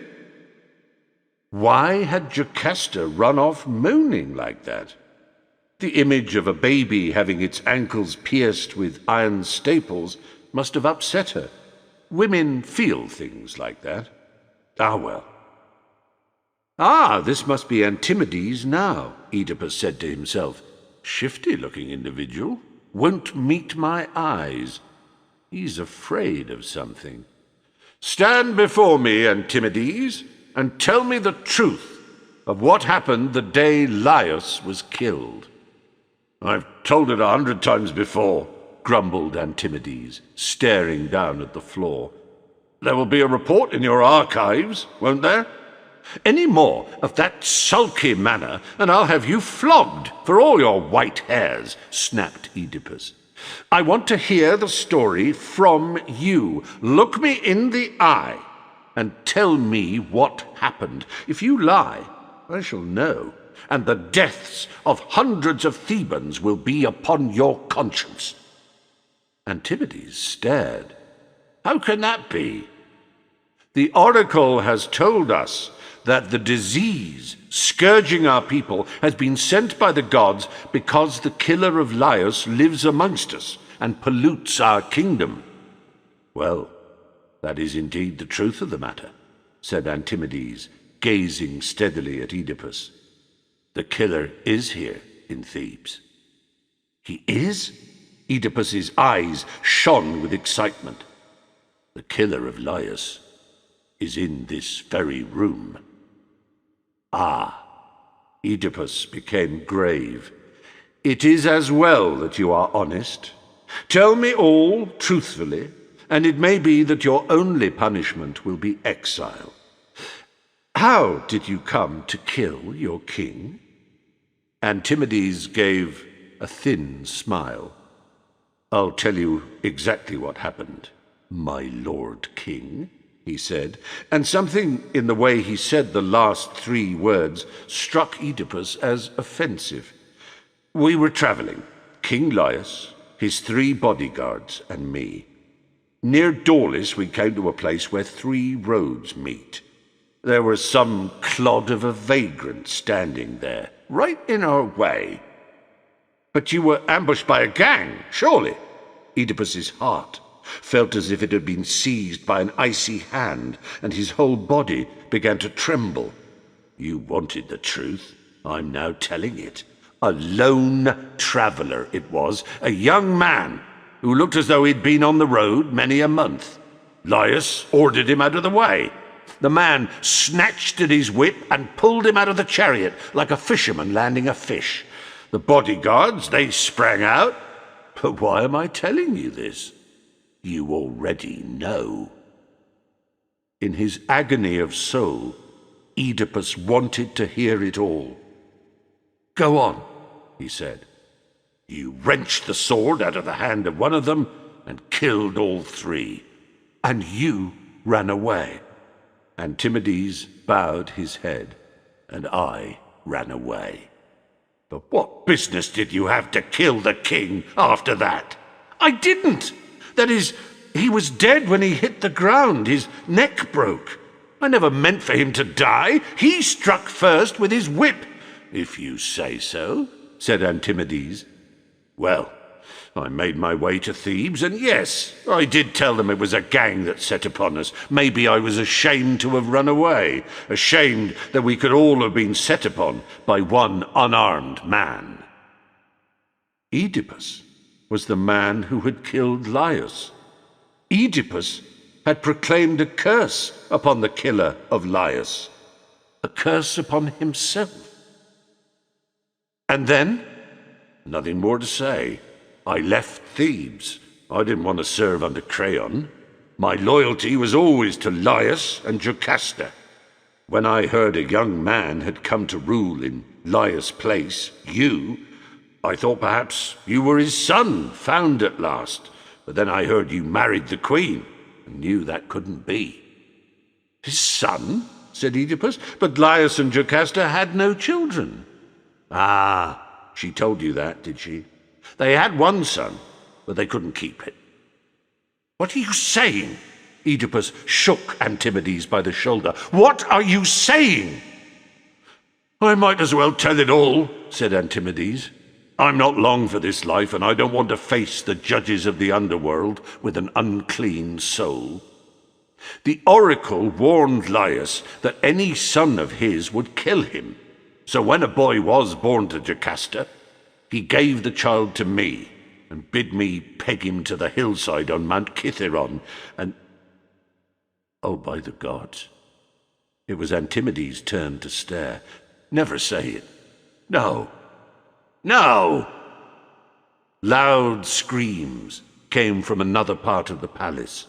Speaker 1: Why had Jocasta run off moaning like that? The image of a baby having its ankles pierced with iron staples must have upset her. Women feel things like that. Ah, well. "Ah, this must be Antimedes now," Oedipus said to himself. "Shifty-looking individual. Won't meet my eyes. He's afraid of something. Stand before me, Antimedes, and tell me the truth of what happened the day Laius was killed." "I've told it 100 times before," grumbled Antimedes, staring down at the floor. "There will be a report in your archives, won't there?" "Any more of that sulky manner, and I'll have you flogged for all your white hairs," snapped Oedipus. "I want to hear the story from you. Look me in the eye and tell me what happened. If you lie, I shall know, and the deaths of hundreds of Thebans will be upon your conscience." Antimedes stared. "How can that be?" "The oracle has told us that the disease scourging our people has been sent by the gods because the killer of Laius lives amongst us and pollutes our kingdom." "Well, that is indeed the truth of the matter," said Antimedes, gazing steadily at Oedipus. "The killer is here in Thebes." "He is?" Oedipus's eyes shone with excitement. "The killer of Laius is in this very room." "Ah." Oedipus became grave. "It is as well that you are honest. Tell me all truthfully, and it may be that your only punishment will be exile. How did you come to kill your king?" Antimedes gave a thin smile. "I'll tell you exactly what happened, my lord king," he said, and something in the way he said the last 3 words struck Oedipus as offensive. "We were traveling, King Laius, his 3 bodyguards, and me. Near Daulis we came to a place where 3 roads meet. There was some clod of a vagrant standing there, right in our way." "But you were ambushed by a gang, surely?" Oedipus's heart felt as if it had been seized by an icy hand, and his whole body began to tremble. "You wanted the truth. I'm now telling it. A lone traveller it was, a young man who looked as though he'd been on the road many a month. Laius ordered him out of the way. The man snatched at his whip and pulled him out of the chariot like a fisherman landing a fish. The bodyguards, they sprang out. But why am I telling you this? You already know. In his agony of soul, Oedipus wanted to hear it all. "Go on," he said. "You wrenched the sword out of the hand of one of them and killed all three. And you ran away." Antimedes bowed his head, and I ran away. "But what business did you have to kill the king after that?" "I didn't. That is, he was dead when he hit the ground. His neck broke. I never meant for him to die. He struck first with his whip." "If you say so," said Antimedes. "Well, I made my way to Thebes, and yes, I did tell them it was a gang that set upon us. Maybe I was ashamed to have run away, ashamed that we could all have been set upon by one unarmed man." Oedipus was the man who had killed Laius. Oedipus had proclaimed a curse upon the killer of Laius, a curse upon himself. And then, nothing more to say. I left Thebes. I didn't want to serve under Creon. My loyalty was always to Laius and Jocasta. When I heard a young man had come to rule in Laius' place, I thought perhaps you were his son, found at last. But then I heard you married the queen, and knew that couldn't be." "His son?" said Oedipus. "But Laius and Jocasta had no children." "Ah, she told you that, did she? They had one son, but they couldn't keep it." "What are you saying?" Oedipus shook Antimedes by the shoulder. "What are you saying?" "I might as well tell it all," said Antimedes. "I'm not long for this life, and I don't want to face the judges of the underworld with an unclean soul. The oracle warned Laius that any son of his would kill him. So when a boy was born to Jocasta, he gave the child to me and bid me peg him to the hillside on Mount Kithaeron, and—" Oh, by the gods! It was Antimedes' turn to stare. "Never say it. No. No!" Loud screams came from another part of the palace.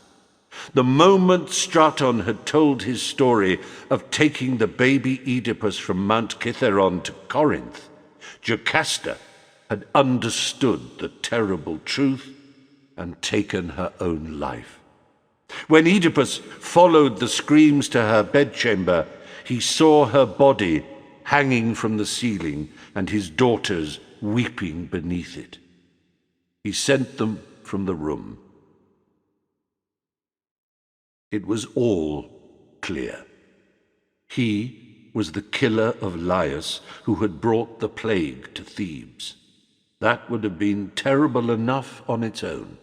Speaker 1: The moment Straton had told his story of taking the baby Oedipus from Mount Kithaeron to Corinth, Jocasta had understood the terrible truth and taken her own life. When Oedipus followed the screams to her bedchamber, he saw her body hanging from the ceiling and his daughters weeping beneath it. He sent them from the room. It was all clear. He was the killer of Laius who had brought the plague to Thebes. That would have been terrible enough on its own.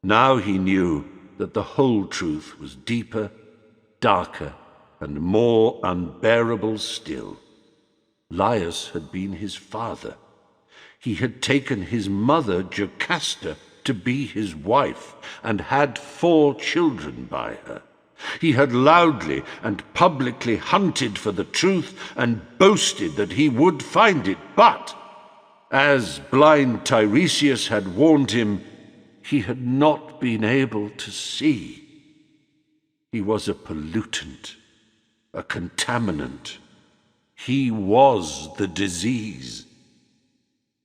Speaker 1: Now he knew that the whole truth was deeper, darker, and more unbearable still. Laius had been his father. He had taken his mother, Jocasta, to be his wife, and had 4 children by her. He had loudly and publicly hunted for the truth and boasted that he would find it, but, as blind Tiresias had warned him, he had not been able to see. He was a pollutant, a contaminant. He was the disease.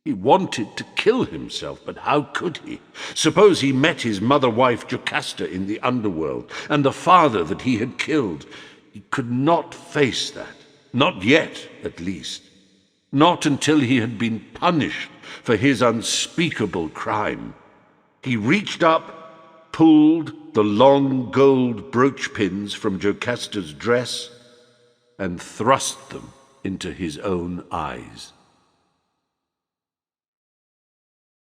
Speaker 1: He wanted to kill himself, but how could he? Suppose he met his mother-wife Jocasta in the underworld, and the father that he had killed. He could not face that. Not yet, at least. Not until he had been punished for his unspeakable crime. He reached up, pulled the long gold brooch pins from Jocasta's dress, and thrust them into his own eyes.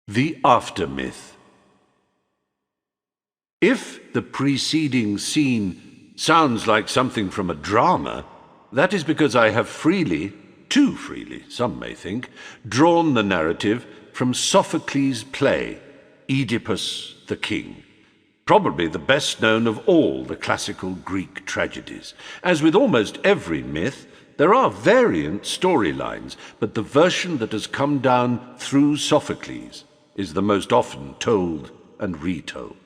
Speaker 1: The Aftermyth. If the preceding scene sounds like something from a drama, that is because I have freely too freely, some may think, drawn the narrative from Sophocles' play, Oedipus the King, probably the best known of all the classical Greek tragedies. As with almost every myth, there are variant storylines, but the version that has come down through Sophocles is the most often told and retold.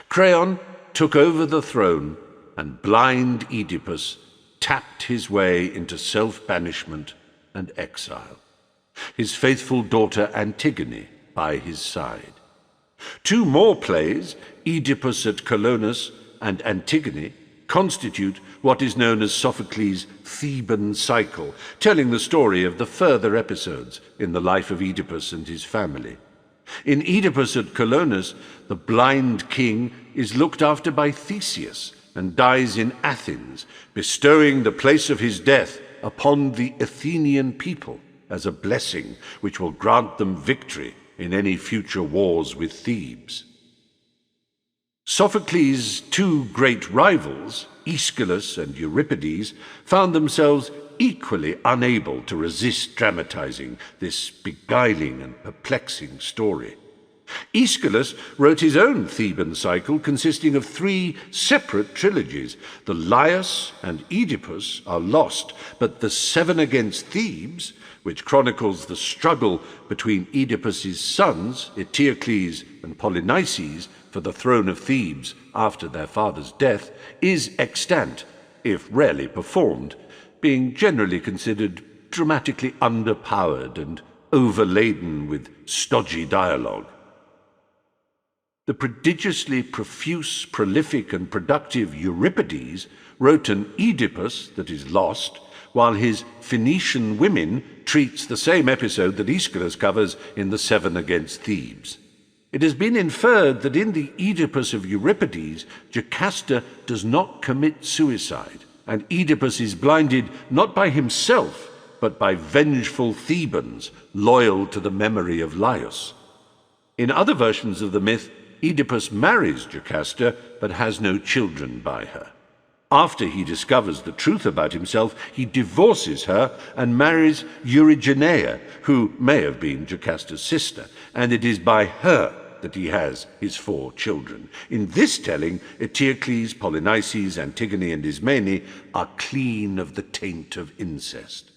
Speaker 1: Creon took over the throne, and blind Oedipus tapped his way into self-banishment and exile, his faithful daughter Antigone by his side. Two more plays, Oedipus at Colonus and Antigone, constitute what is known as Sophocles' Theban cycle, telling the story of the further episodes in the life of Oedipus and his family. In Oedipus at Colonus, the blind king is looked after by Theseus and dies in Athens, bestowing the place of his death upon the Athenian people as a blessing which will grant them victory in any future wars with Thebes. Sophocles' two great rivals, Aeschylus and Euripides, found themselves equally unable to resist dramatizing this beguiling and perplexing story. Aeschylus wrote his own Theban cycle consisting of 3 separate trilogies. The Laius and Oedipus are lost, but the 7 against Thebes, which chronicles the struggle between Oedipus's sons, Eteocles and Polynices, for the throne of Thebes after their father's death, is extant, if rarely performed, being generally considered dramatically underpowered and overladen with stodgy dialogue. The prodigiously profuse, prolific, and productive Euripides wrote an Oedipus that is lost, while his Phoenician Women treats the same episode that Aeschylus covers in the 7 against Thebes. It has been inferred that in the Oedipus of Euripides, Jocasta does not commit suicide, and Oedipus is blinded not by himself, but by vengeful Thebans loyal to the memory of Laius. In other versions of the myth, Oedipus marries Jocasta, but has no children by her. After he discovers the truth about himself, he divorces her and marries Eurygenea, who may have been Jocasta's sister, and it is by her that he has his 4 children. In this telling, Eteocles, Polynices, Antigone, and Ismene are clean of the taint of incest.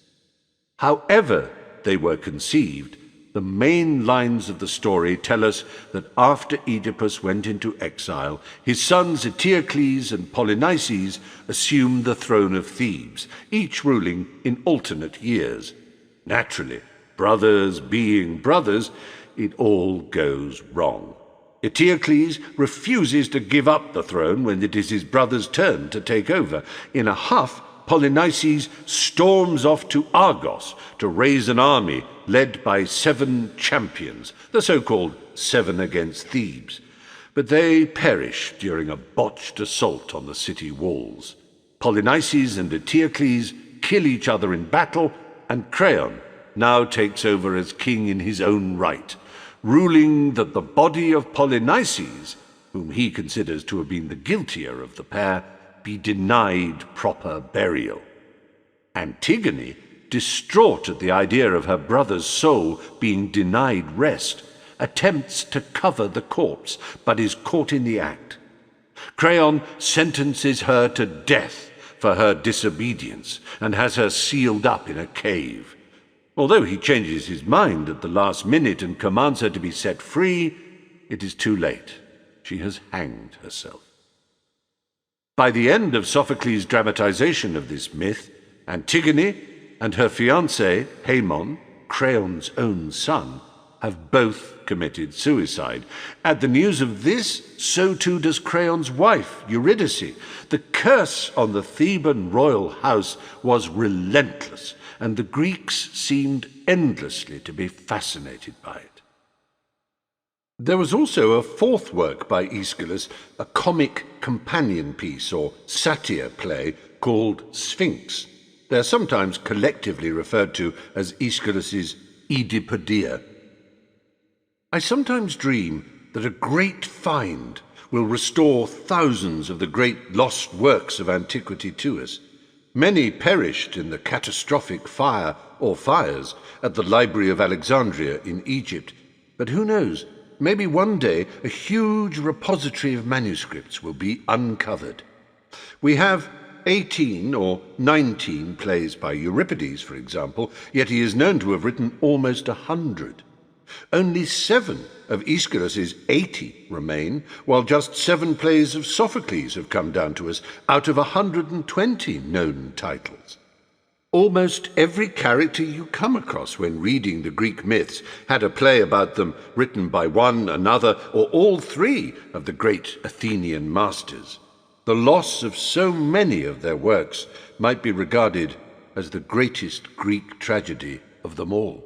Speaker 1: However they were conceived, the main lines of the story tell us that after Oedipus went into exile, his sons Eteocles and Polynices assumed the throne of Thebes, each ruling in alternate years. Naturally, brothers being brothers, it all goes wrong. Eteocles refuses to give up the throne when it is his brother's turn to take over. In a huff, Polynices storms off to Argos to raise an army led by 7 champions, the so-called 7 against Thebes. But they perish during a botched assault on the city walls. Polynices and Eteocles kill each other in battle, and Creon now takes over as king in his own right, ruling that the body of Polynices, whom he considers to have been the guiltier of the pair, be denied proper burial. Antigone, distraught at the idea of her brother's soul being denied rest, attempts to cover the corpse, but is caught in the act. Creon sentences her to death for her disobedience and has her sealed up in a cave. Although he changes his mind at the last minute and commands her to be set free, it is too late. She has hanged herself. By the end of Sophocles' dramatization of this myth, Antigone and her fiancé, Haemon, Creon's own son, have both committed suicide. At the news of this, so too does Creon's wife, Eurydice. The curse on the Theban royal house was relentless, and the Greeks seemed endlessly to be fascinated by it. There was also a 4th work by Aeschylus, a comic companion piece or satire play called Sphinx. They are sometimes collectively referred to as Aeschylus's Oedipodia. I sometimes dream that a great find will restore thousands of the great lost works of antiquity to us. Many perished in the catastrophic fire or fires at the Library of Alexandria in Egypt. But who knows, maybe one day a huge repository of manuscripts will be uncovered. We have 18 or 19 plays by Euripides, for example, yet he is known to have written almost 100. Only 7 of Aeschylus's 80 remain, while just 7 plays of Sophocles have come down to us out of 120 known titles. Almost every character you come across when reading the Greek myths had a play about them written by one, another, or all 3 of the great Athenian masters. The loss of so many of their works might be regarded as the greatest Greek tragedy of them all.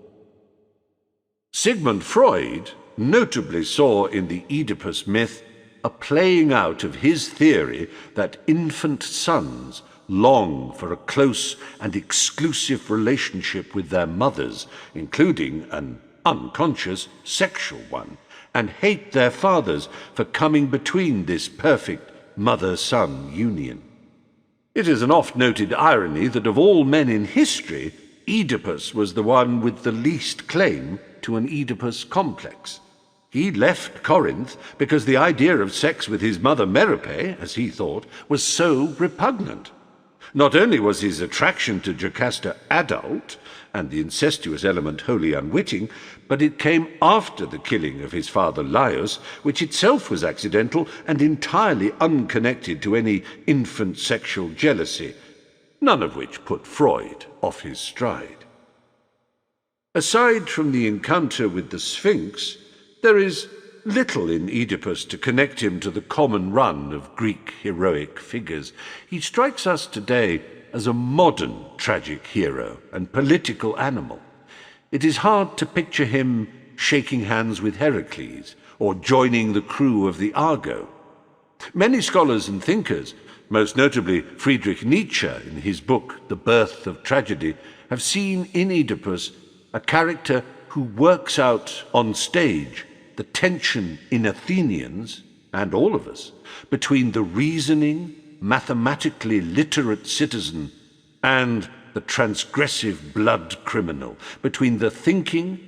Speaker 1: Sigmund Freud notably saw in the Oedipus myth a playing out of his theory that infant sons long for a close and exclusive relationship with their mothers, including an unconscious sexual one, and hate their fathers for coming between this perfect mother-son union. It is an oft-noted irony that of all men in history, Oedipus was the one with the least claim to an Oedipus complex. He left Corinth because the idea of sex with his mother Merope, as he thought, was so repugnant. Not only was his attraction to Jocasta adult, and the incestuous element wholly unwitting, but it came after the killing of his father Laius, which itself was accidental and entirely unconnected to any infant sexual jealousy, none of which put Freud off his stride. Aside from the encounter with the Sphinx, there is little in Oedipus to connect him to the common run of Greek heroic figures. He strikes us today as a modern tragic hero and political animal. It is hard to picture him shaking hands with Heracles or joining the crew of the Argo. Many scholars and thinkers, most notably Friedrich Nietzsche in his book The Birth of Tragedy, have seen in Oedipus a character who works out on stage the tension in Athenians, and all of us, between the reasoning, mathematically literate citizen and the transgressive blood criminal, between the thinking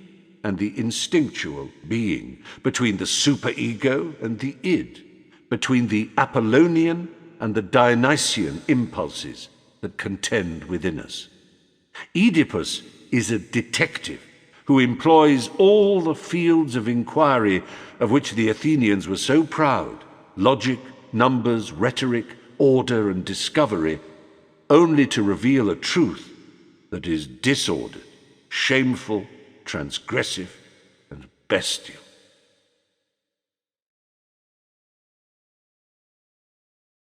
Speaker 1: and the instinctual being, between the superego and the id, between the Apollonian and the Dionysian impulses that contend within us. Oedipus is a detective who employs all the fields of inquiry of which the Athenians were so proud, logic, numbers, rhetoric, order, and discovery, only to reveal a truth that is disordered, shameful, transgressive, and bestial.